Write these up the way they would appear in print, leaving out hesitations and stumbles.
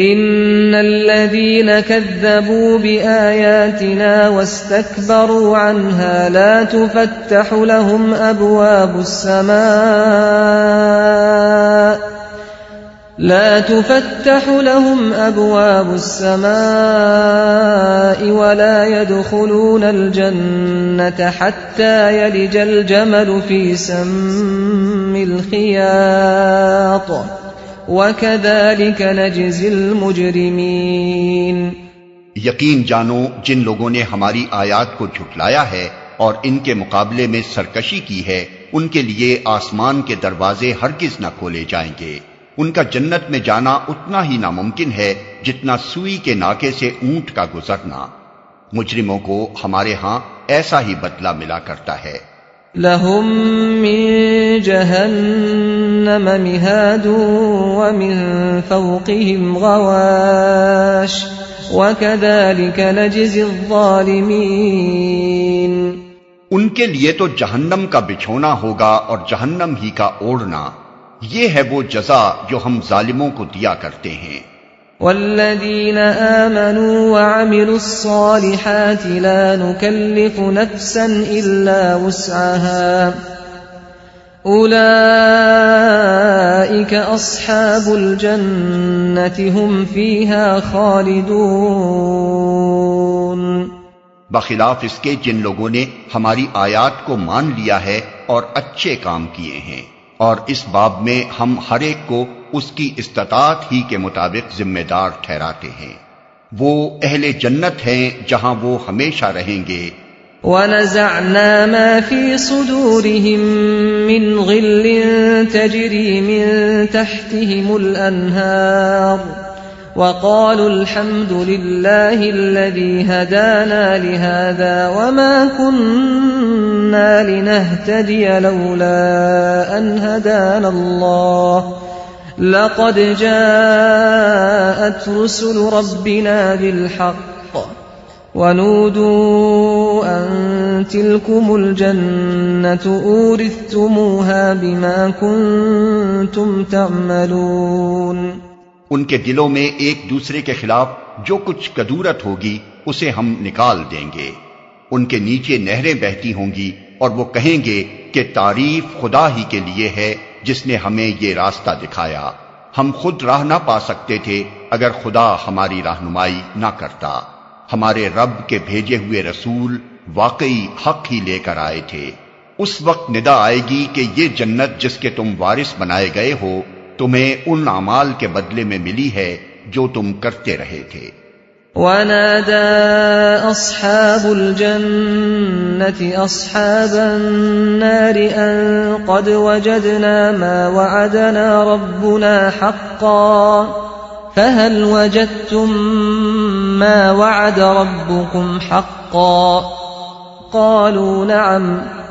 إن الذين كذبوا بآياتنا واستكبروا عنها لا تفتح لهم أبواب السماء ولا يدخلون الجنة حتى يلج الجمل في سم الخياط وَكَذَلِكَ نَجْزِي الْمُجْرِمِينَ۔ یقین جانو جن لوگوں نے ہماری آیات کو جھٹلایا ہے اور ان کے مقابلے میں سرکشی کی ہے، ان کے لیے آسمان کے دروازے ہرگز نہ کھولے جائیں گے۔ ان کا جنت میں جانا اتنا ہی ناممکن ہے جتنا سوئی کے ناکے سے اونٹ کا گزرنا۔ مجرموں کو ہمارے ہاں ایسا ہی بدلہ ملا کرتا ہے۔ لهم من جهنم مهاد ومن فوقهم غواش وكذلك نجزي الظالمين۔ ان کے لیے تو جہنم کا بچھونا ہوگا اور جہنم ہی کا اوڑھنا، یہ ہے وہ جزا جو ہم ظالموں کو دیا کرتے ہیں۔ والذین آمنوا وعملوا الصالحات لا نكلف نفسا إلا وسعها أولئك أصحاب الجنة هم فيها خالدون۔ بخلاف اس کے جن لوگوں نے ہماری آیات کو مان لیا ہے اور اچھے کام کیے ہیں، اور اس باب میں ہم ہر ایک کو اس کی استطاعت ہی کے مطابق ذمہ دار ٹھہراتے ہیں۔ وہ اہل جنت ہیں جہاں وہ ہمیشہ رہیں گے۔ وَنَزَعْنَا مَا فِي صُدُورِهِم مِّنْ غِلٍّ تَجْرِي مِن تَحْتِهِمُ الْأَنْهَارُ وَقَالُوا الْحَمْدُ لِلَّهِ الَّذِي هَدَانَا لِهَذَا وَمَا كُنَّا لِنَهْتَدِيَ لَوْلَا أَنْ هَدَانَا اللَّهُ لَقَدْ جَاءَتْ رُسُلُ رَبِّنَا بِالْحَقِّ وَنُودُوا أَن تِلْكُمُ الْجَنَّةُ أُورِثْتُمُوهَا بِمَا كُنتُمْ تَعْمَلُونَ۔ ان کے دلوں میں ایک دوسرے کے خلاف جو کچھ کدورت ہوگی اسے ہم نکال دیں گے۔ ان کے نیچے نہریں بہتی ہوں گی اور وہ کہیں گے کہ تعریف خدا ہی کے لیے ہے جس نے ہمیں یہ راستہ دکھایا۔ ہم خود راہ نہ پا سکتے تھے اگر خدا ہماری رہنمائی نہ کرتا۔ ہمارے رب کے بھیجے ہوئے رسول واقعی حق ہی لے کر آئے تھے۔ اس وقت ندا آئے گی کہ یہ جنت جس کے تم وارث بنائے گئے ہو تمہیں ان اعمال کے بدلے میں ملی ہے جو تم کرتے رہے تھے۔ وَنَادَى أَصْحَابُ الْجَنَّةِ أَصْحَابَ النَّارِ أَن قَدْ وَجَدْنَا مَا وَعَدَنَا رَبُّنَا حَقًّا فَهَلْ وَجَدتُّم مَّا وَعَدَ رَبُّكُمْ حَقًّا قَالُوا نَعَمْ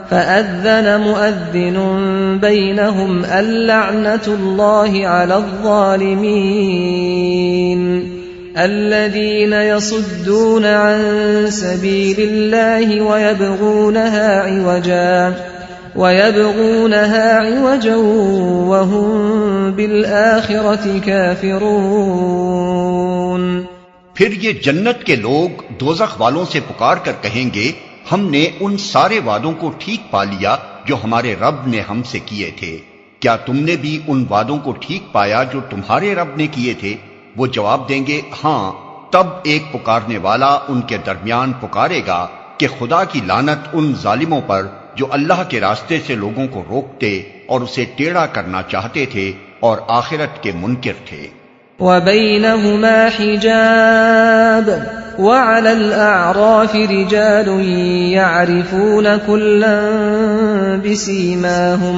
فَأَذَّنَ مُؤَذِّنٌ بَيْنَهُمْ اللَّعْنَةُ اللَّهِ عَلَى الظَّالِمِينَ الَّذِينَ يَصُدُّونَ عَن سَبِيلِ اللَّهِ وَيَبْغُونَهَا عِوَجًا وَهُمْ بِالْآخِرَةِ كَافِرُونَ۔ پھر یہ جنت کے لوگ دوزخ والوں سے پکار کر کہیں گے ہم نے ان سارے وعدوں کو ٹھیک پا لیا جو ہمارے رب نے ہم سے کیے تھے، کیا تم نے بھی ان وعدوں کو ٹھیک پایا جو تمہارے رب نے کیے تھے؟ وہ جواب دیں گے ہاں۔ تب ایک پکارنے والا ان کے درمیان پکارے گا کہ خدا کی لعنت ان ظالموں پر جو اللہ کے راستے سے لوگوں کو روکتے اور اسے ٹیڑھا کرنا چاہتے تھے اور آخرت کے منکر تھے۔ وَبَيْنَهُمَا حِجَابٌ وَعَلَى الْأَعْرَافِ رِجَالٌ يَعْرِفُونَ كُلًّا بِسِيمَاهُمْ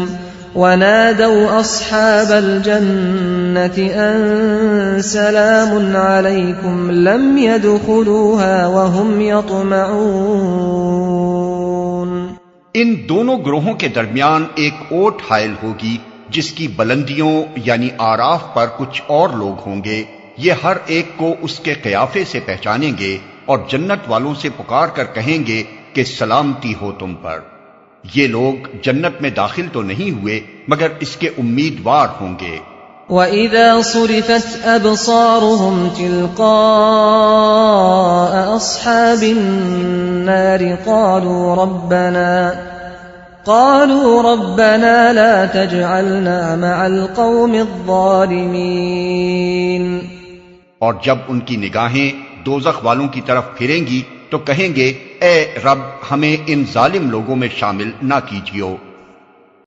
وَنَادَوْا أَصْحَابَ الْجَنَّةِ أَن سَلَامٌ عَلَيْكُمْ لَمْ يَدْخُلُوهَا وَهُمْ يَطْمَعُونَ۔ ان دونوں گروہوں کے درمیان ایک اوٹ حائل ہوگی جس کی بلندیوں یعنی آراف پر کچھ اور لوگ ہوں گے، یہ ہر ایک کو اس کے قیافے سے پہچانیں گے اور جنت والوں سے پکار کر کہیں گے کہ سلامتی ہو تم پر۔ یہ لوگ جنت میں داخل تو نہیں ہوئے مگر اس کے امیدوار ہوں گے۔ وَإِذَا صُرِفَتْ أَبْصَارُهُمْ تِلْقَاءَ أَصْحَابِ النَّارِ قَالُوا رَبَّنَا لَا تَجْعَلْنَا مَعَ الْقَوْمِ الظَّالِمِينَ۔ اور جب ان کی نگاہیں دوزخ والوں کی طرف پھریں گی تو کہیں گے اے رب ہمیں ان ظالم لوگوں میں شامل نہ کیجیو۔